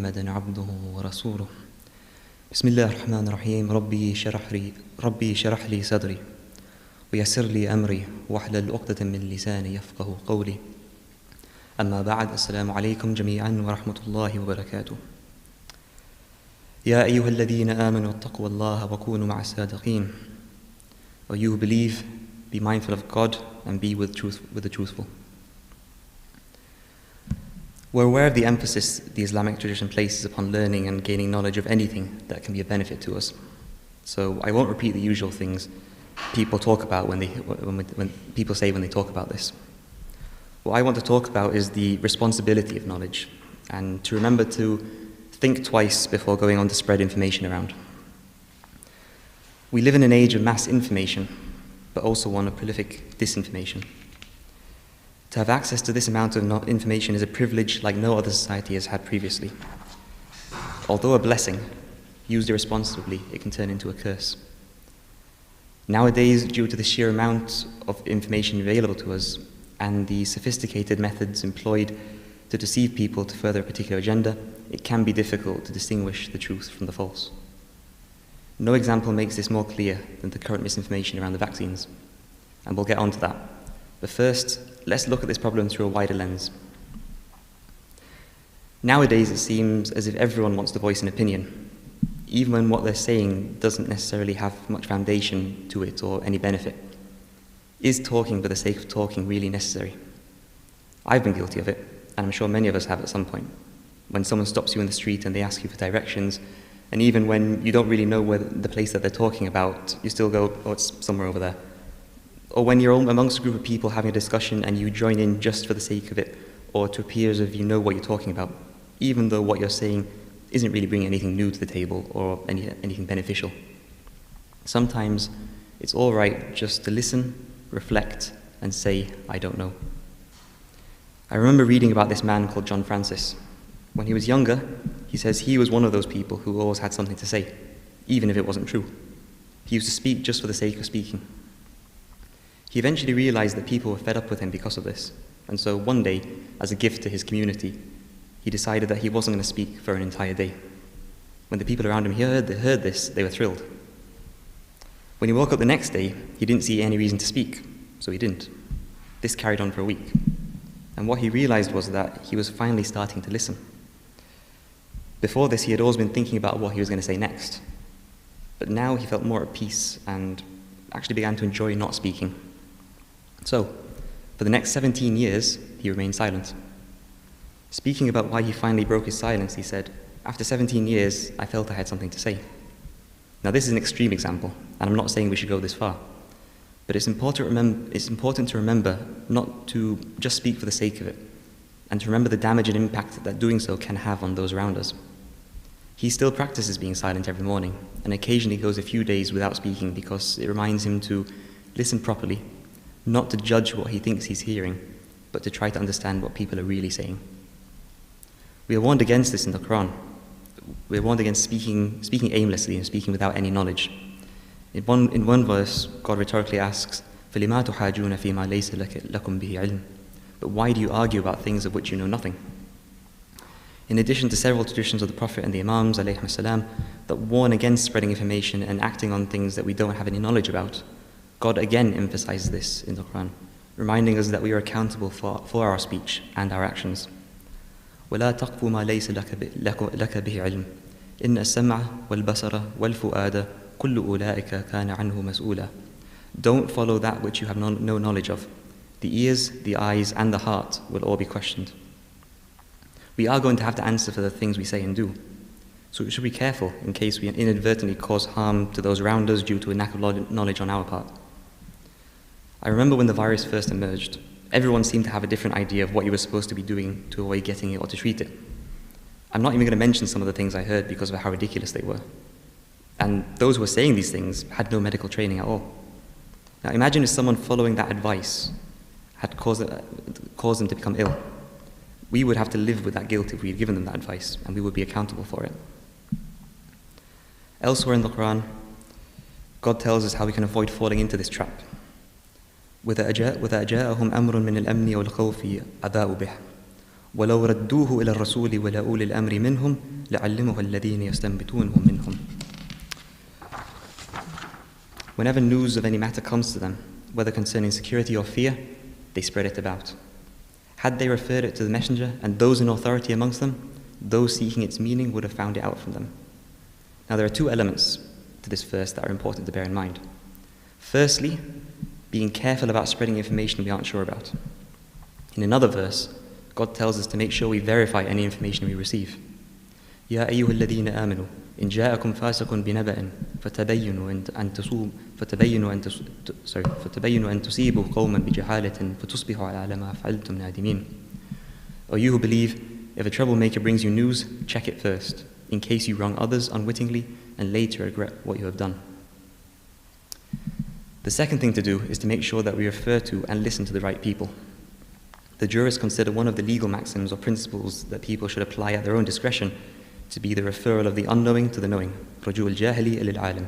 محمدا عبده ورسوله بسم الله الرحمن الرحيم ربي شرح لي صدري ويسر لي أمري واحلل عقدة من لساني يفقه قولي أما بعد السلام عليكم جميعا ورحمة الله وبركاته يا أيها الذين آمنوا اتقوا الله وكونوا مع الصادقين. O you who believe, be mindful of God and be with the truthful. We're aware of the emphasis the Islamic tradition places upon learning and gaining knowledge of anything that can be a benefit to us. So I won't repeat the usual things people talk about when people say when they talk about this. What I want to talk about is the responsibility of knowledge and to remember to think twice before going on to spread information around. We live in an age of mass information, but also one of prolific disinformation. To have access to this amount of information is a privilege like no other society has had previously. Although a blessing, used irresponsibly, it can turn into a curse. Nowadays, due to the sheer amount of information available to us and the sophisticated methods employed to deceive people to further a particular agenda, it can be difficult to distinguish the truth from the false. No example makes this more clear than the current misinformation around the vaccines, and we'll get on to that. But first, let's look at this problem through a wider lens. Nowadays, it seems as if everyone wants to voice an opinion, even when what they're saying doesn't necessarily have much foundation to it or any benefit. Is talking for the sake of talking really necessary? I've been guilty of it, and I'm sure many of us have at some point. When someone stops you in the street and they ask you for directions, and even when you don't really know where the place that they're talking about, you still go, oh, it's somewhere over there. Or when you're amongst a group of people having a discussion and you join in just for the sake of it, or to appear as if you know what you're talking about, even though what you're saying isn't really bringing anything new to the table or anything beneficial. Sometimes it's all right just to listen, reflect, and say, I don't know. I remember reading about this man called John Francis. When he was younger, he says he was one of those people who always had something to say, even if it wasn't true. He used to speak just for the sake of speaking. He eventually realized that people were fed up with him because of this, and so one day, as a gift to his community, he decided that he wasn't going to speak for an entire day. When the people around him heard this, they were thrilled. When he woke up the next day, he didn't see any reason to speak, so he didn't. This carried on for a week, and what he realized was that he was finally starting to listen. Before this, he had always been thinking about what he was going to say next, but now he felt more at peace and actually began to enjoy not speaking. So, for the next 17 years, he remained silent. Speaking about why he finally broke his silence, he said, after 17 years, I felt I had something to say. Now this is an extreme example, and I'm not saying we should go this far, but it's important to remember not to just speak for the sake of it, and to remember the damage and impact that doing so can have on those around us. He still practices being silent every morning, and occasionally goes a few days without speaking because it reminds him to listen properly, not to judge what he thinks he's hearing, but to try to understand what people are really saying. We are warned against this in the Quran. We are warned against speaking aimlessly and speaking without any knowledge. In one verse, God rhetorically asks, فَلِمَا تُحَاجُونَ فِي مَا لَيْسَ لَكُمْ بِهِ عِلْمٍ. But why do you argue about things of which you know nothing? In addition to several traditions of the Prophet and the Imams alayhim salam that warn against spreading information and acting on things that we don't have any knowledge about, God again emphasizes this in the Quran, reminding us that we are accountable for our speech and our actions. وَلَا تَقْفُ مَا لَيْسَ لَكَ بِهِ عِلْمٍ إِنَّ السَّمْعَ وَالْبَصَرَ وَالْفُؤَادَ كُلُّ أُولَٰئِكَ كَانَ عَنْهُ مَسْئُولًا. Don't follow that which you have no knowledge of. The ears, the eyes, and the heart will all be questioned. We are going to have to answer for the things we say and do. So we should be careful in case we inadvertently cause harm to those around us due to a lack of knowledge on our part. I remember when the virus first emerged, everyone seemed to have a different idea of what you were supposed to be doing to avoid getting it or to treat it. I'm not even going to mention some of the things I heard because of how ridiculous they were. And those who were saying these things had no medical training at all. Now imagine if someone following that advice had caused them to become ill. We would have to live with that guilt if we had given them that advice, and we would be accountable for it. Elsewhere in the Quran, God tells us how we can avoid falling into this trap. وَإِذَا جَاءَهُمْ أَمْرٌ مِّنَ الْأَمْنِ وَالْخَوْفِ أَذَاعُوا بِهِ وَلَوْ رَدُّوهُ إِلَى الرَّسُولِ وَلَا أُولِي الْأَمْرِ مِنْهُمْ لعلمه الذين يستنبطونه منهم. Whenever news of any matter comes to them, whether concerning security or fear, they spread it about. Had they referred it to the messenger and those in authority amongst them, those seeking its meaning would have found it out from them. Now there are two elements to this verse that are important to bear in mind. Firstly, being careful about spreading information we aren't sure about. In another verse, God tells us to make sure we verify any information we receive. يا أيها الذين آمنوا إن جاءكم فاسق بنبأ فتبينوا أن تصيبوا قوما بجهالة فتصبحوا على ما فعلتم نادمين. O you who believe, if a troublemaker brings you news, check it first, in case you wrong others unwittingly and later regret what you have done. The second thing to do is to make sure that we refer to and listen to the right people. The jurists consider one of the legal maxims or principles that people should apply at their own discretion to be the referral of the unknowing to the knowing. رجوع الجاهل إلى العالم.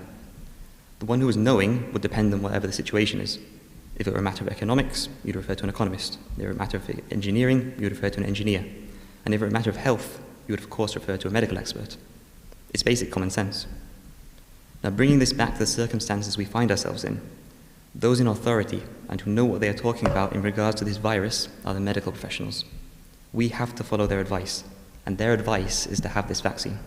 The one who is knowing would depend on whatever the situation is. If it were a matter of economics, you'd refer to an economist. If it were a matter of engineering, you'd refer to an engineer. And if it were a matter of health, you would of course refer to a medical expert. It's basic common sense. Now bringing this back to the circumstances we find ourselves in, those in authority and who know what they are talking about in regards to this virus are the medical professionals. We have to follow their advice, and their advice is to have this vaccine.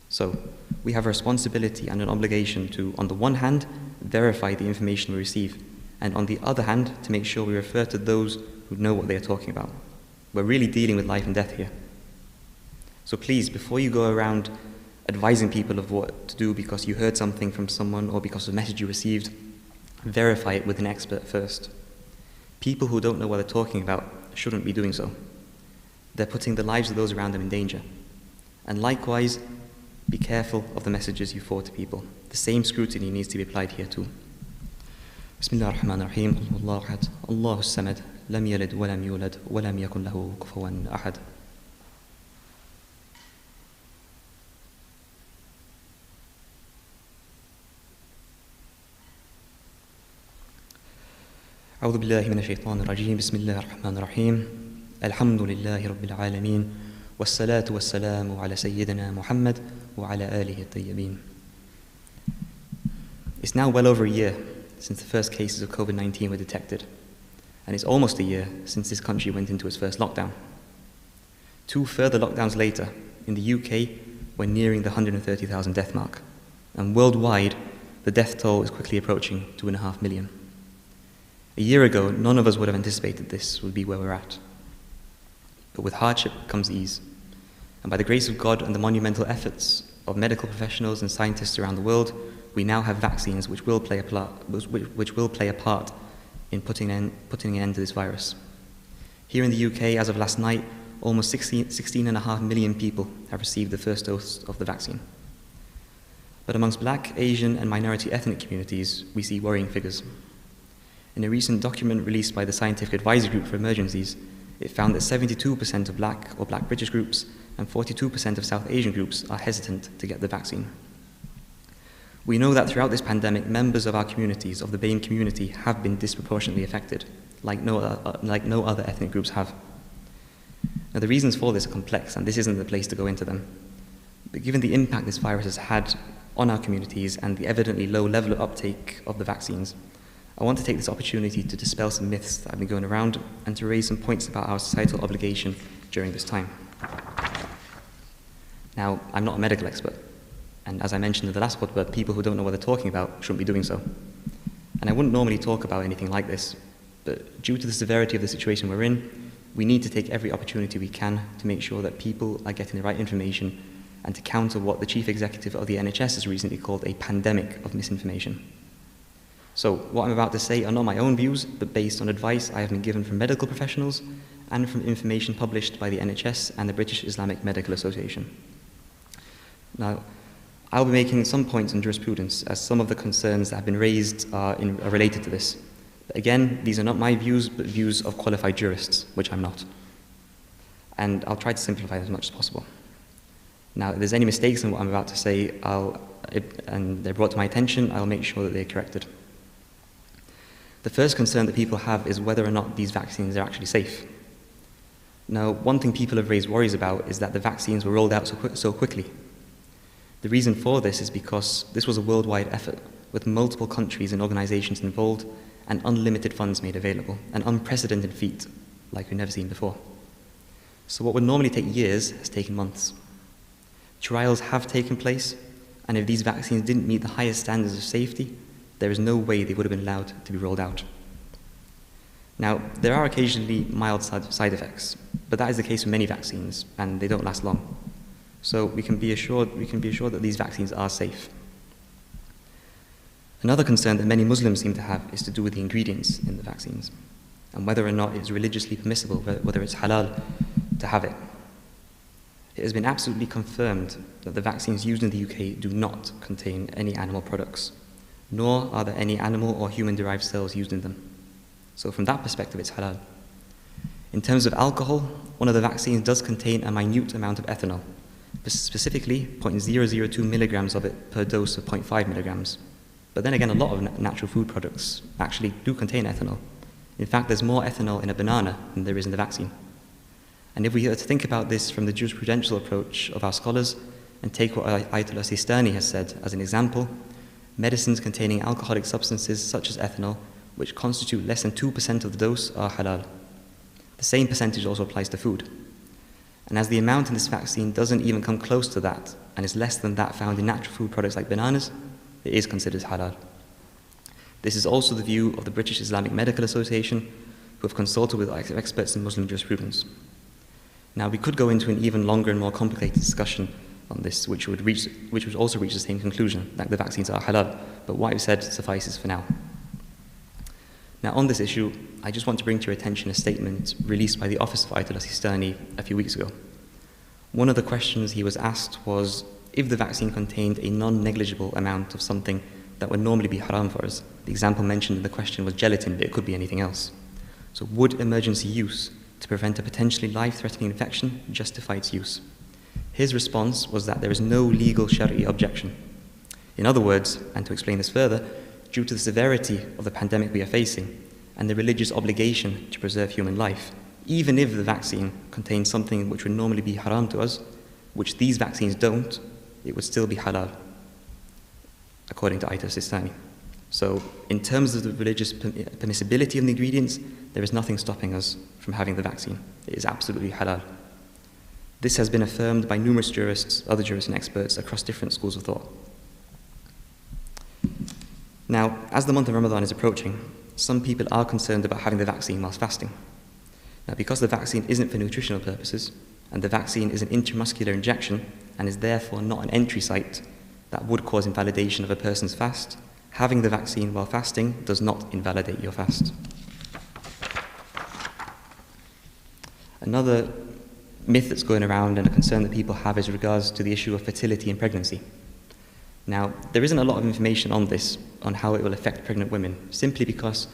So, we have a responsibility and an obligation to, on the one hand, verify the information we receive, and on the other hand, to make sure we refer to those who know what they are talking about. We're really dealing with life and death here. So please, before you go around advising people of what to do because you heard something from someone or because of a message you received, verify it with an expert first. People who don't know what they're talking about shouldn't be doing so. They're putting the lives of those around them in danger. And likewise, be careful of the messages you forward to people. The same scrutiny needs to be applied here too. Bismillah ar-Rahman ar-Rahim. Allahu ahad, Allahu samad, lam yalid wa lam yulad, wa lam yakun lahu kufuwan ahad. أعوذ بالله من الشيطان الرجيم بسم الله الرحمن الرحيم الحمد لله رب العالمين والصلاة والسلام على سيدنا محمد وعلى آله الطيبين. It's now well over a year since the first cases of COVID-19 were detected, and it's almost a year since this country went into its first lockdown. 2 further lockdowns later, in the UK, we're nearing the 130,000 death mark, and worldwide, the death toll is quickly approaching 2.5 million. A year ago, none of us would have anticipated this would be where we're at. But with hardship comes ease. And by the grace of God and the monumental efforts of medical professionals and scientists around the world, we now have vaccines which will play a part in putting an end to this virus. Here in the UK, as of last night, almost 16.5 million people have received the first dose of the vaccine. But amongst Black, Asian and minority ethnic communities, we see worrying figures. In a recent document released by the Scientific Advisory Group for Emergencies, it found that 72% of Black or Black British groups and 42% of South Asian groups are hesitant to get the vaccine. We know that throughout this pandemic, members of our communities, of the BAME community, have been disproportionately affected, like no other ethnic groups have. Now the reasons for this are complex, and this isn't the place to go into them. But given the impact this virus has had on our communities and the evidently low level of uptake of the vaccines, I want to take this opportunity to dispel some myths that have been going around and to raise some points about our societal obligation during this time. Now, I'm not a medical expert, and as I mentioned in the last khutbah, people who don't know what they're talking about shouldn't be doing so. And I wouldn't normally talk about anything like this, but due to the severity of the situation we're in, we need to take every opportunity we can to make sure that people are getting the right information and to counter what the chief executive of the NHS has recently called a pandemic of misinformation. So, what I'm about to say are not my own views, but based on advice I have been given from medical professionals and from information published by the NHS and the British Islamic Medical Association. Now, I'll be making some points on jurisprudence, as some of the concerns that have been raised are related to this. But again, these are not my views, but views of qualified jurists, which I'm not. And I'll try to simplify as much as possible. Now, if there's any mistakes in what I'm about to say, and they're brought to my attention, I'll make sure that they're corrected. The first concern that people have is whether or not these vaccines are actually safe. Now, one thing people have raised worries about is that the vaccines were rolled out so quickly. The reason for this is because this was a worldwide effort with multiple countries and organizations involved and unlimited funds made available, an unprecedented feat like we've never seen before. So what would normally take years has taken months. Trials have taken place, and if these vaccines didn't meet the highest standards of safety, there is no way they would have been allowed to be rolled out. Now, there are occasionally mild side effects, but that is the case with many vaccines, and they don't last long. So we can be assured that these vaccines are safe. Another concern that many Muslims seem to have is to do with the ingredients in the vaccines, and whether or not it's religiously permissible, whether it's halal to have it. It has been absolutely confirmed that the vaccines used in the UK do not contain any animal products, nor are there any animal or human-derived cells used in them. So from that perspective, it's halal. In terms of alcohol, one of the vaccines does contain a minute amount of ethanol, specifically 0.002 milligrams of it per dose of 0.5 milligrams. But then again, a lot of natural food products actually do contain ethanol. In fact, there's more ethanol in a banana than there is in the vaccine. And if we were to think about this from the jurisprudential approach of our scholars and take what Ayatollah Sistani has said as an example, medicines containing alcoholic substances such as ethanol, which constitute less than 2% of the dose, are halal. The same percentage also applies to food. And as the amount in this vaccine doesn't even come close to that and is less than that found in natural food products like bananas, it is considered halal. This is also the view of the British Islamic Medical Association, who have consulted with experts in Muslim jurisprudence. Now, we could go into an even longer and more complicated discussion on this, which would also reach the same conclusion, that the vaccines are halal, but what I've said suffices for now. Now, on this issue, I just want to bring to your attention a statement released by the office of Ayatollah Sistani a few weeks ago. One of the questions he was asked was if the vaccine contained a non-negligible amount of something that would normally be haram for us. The example mentioned in the question was gelatin, but it could be anything else. So would emergency use to prevent a potentially life-threatening infection justify its use? His response was that there is no legal Shari'i objection. In other words, and to explain this further, due to the severity of the pandemic we are facing and the religious obligation to preserve human life, even if the vaccine contains something which would normally be haram to us, which these vaccines don't, it would still be halal, according to Ayatollah Sistani. So, in terms of the religious permissibility of the ingredients, there is nothing stopping us from having the vaccine. It is absolutely halal. This has been affirmed by numerous jurists, other jurists and experts across different schools of thought. Now, as the month of Ramadan is approaching, some people are concerned about having the vaccine whilst fasting. Now, because the vaccine isn't for nutritional purposes, and the vaccine is an intramuscular injection and is therefore not an entry site that would cause invalidation of a person's fast, having the vaccine while fasting does not invalidate your fast. Another myth that's going around and a concern that people have is regards to the issue of fertility in pregnancy. Now, there isn't a lot of information on this, on how it will affect pregnant women, simply because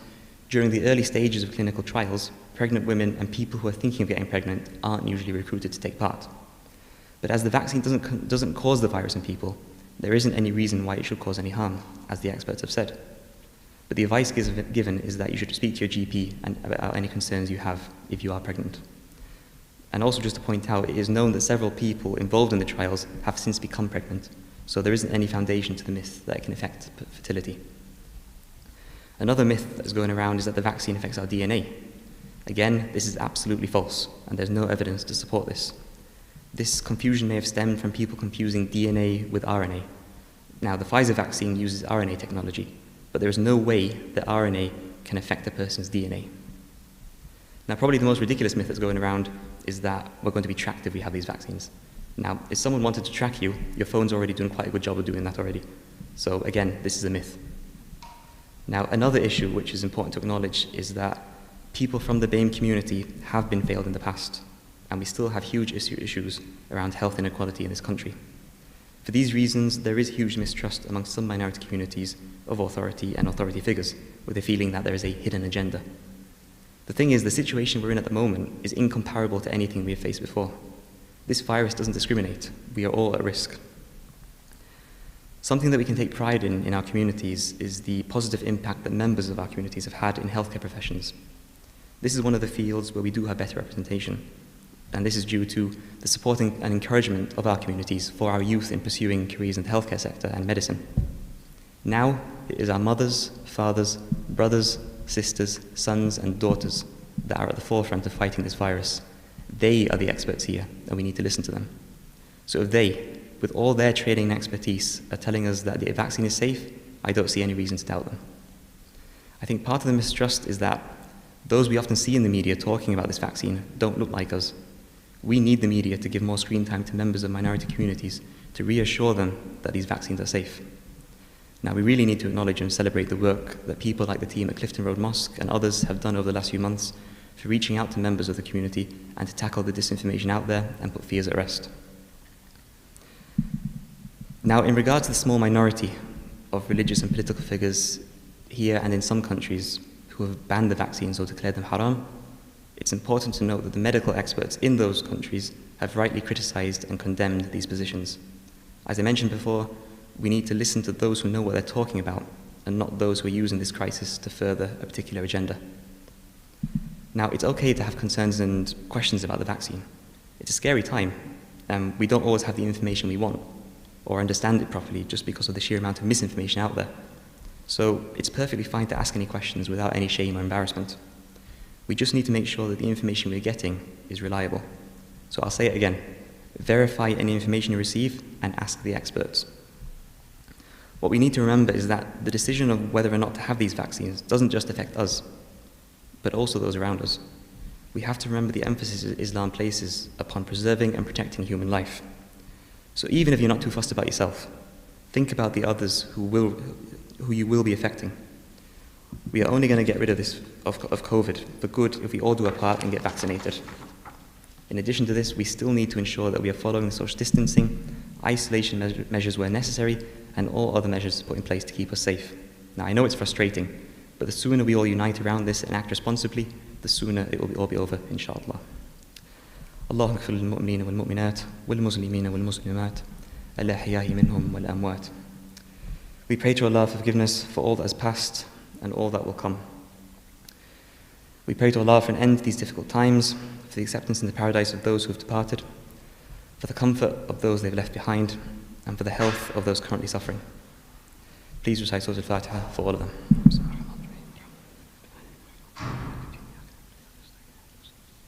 during the early stages of clinical trials, pregnant women and people who are thinking of getting pregnant aren't usually recruited to take part. But as the vaccine doesn't cause the virus in people, there isn't any reason why it should cause any harm, as the experts have said. But the advice given is that you should speak to your GP about any concerns you have if you are pregnant. And also just to point out, it is known that several people involved in the trials have since become pregnant, so there isn't any foundation to the myth that it can affect fertility. Another myth that is going around is that the vaccine affects our DNA. Again, this is absolutely false, and there's no evidence to support this. This confusion may have stemmed from people confusing DNA with RNA. Now, the Pfizer vaccine uses RNA technology, but there is no way that RNA can affect a person's DNA. Now, probably the most ridiculous myth that's going around is that we're going to be tracked if we have these vaccines. Now, if someone wanted to track you, your phone's already doing quite a good job of doing that already. So again, this is a myth. Now, another issue which is important to acknowledge is that people from the BAME community have been failed in the past, and we still have huge issues around health inequality in this country. For these reasons, there is huge mistrust among some minority communities of authority and authority figures, with a feeling that there is a hidden agenda. The thing is, the situation we're in at the moment is incomparable to anything we have faced before. This virus doesn't discriminate. We are all at risk. Something that we can take pride in our communities is the positive impact that members of our communities have had in healthcare professions. This is one of the fields where we do have better representation. And this is due to the supporting and encouragement of our communities for our youth in pursuing careers in the healthcare sector and medicine. Now it is our mothers, fathers, brothers, sisters, sons and daughters that are at the forefront of fighting this virus. They are the experts here, and we need to listen to them. So if they, with all their training and expertise, are telling us that the vaccine is safe, I don't see any reason to doubt them. I think part of the mistrust is that those we often see in the media talking about this vaccine don't look like us. We need the media to give more screen time to members of minority communities to reassure them that these vaccines are safe. Now, we really need to acknowledge and celebrate the work that people like the team at Clifton Road Mosque and others have done over the last few months for reaching out to members of the community and to tackle the disinformation out there and put fears at rest. Now, in regard to the small minority of religious and political figures here and in some countries who have banned the vaccines or declared them haram, it's important to note that the medical experts in those countries have rightly criticized and condemned these positions. As I mentioned before, we need to listen to those who know what they're talking about and not those who are using this crisis to further a particular agenda. Now, it's okay to have concerns and questions about the vaccine. It's a scary time, and we don't always have the information we want or understand it properly just because of the sheer amount of misinformation out there. So it's perfectly fine to ask any questions without any shame or embarrassment. We just need to make sure that the information we're getting is reliable. So I'll say it again, verify any information you receive and ask the experts. What we need to remember is that the decision of whether or not to have these vaccines doesn't just affect us, but also those around us. We have to remember the emphasis Islam places upon preserving and protecting human life. So even if you're not too fussed about yourself, think about the others who you will be affecting. We are only going to get rid of COVID for good if we all do our part and get vaccinated. In addition to this, we still need to ensure that we are following social distancing, isolation measures where necessary, and all other measures put in place to keep us safe. Now, I know it's frustrating, but the sooner we all unite around this and act responsibly, the sooner it will all be over, inshallah. اللهم اغفر للمؤمنين والمؤمنات والمسلمين والمسلمات الأحياء منهم والأموات. We pray to Allah for forgiveness for all that has passed and all that will come. We pray to Allah for an end to these difficult times, for the acceptance in the paradise of those who have departed, for the comfort of those they've left behind, and for the health of those currently suffering. Please recite Surah Al-Fatiha for all of them.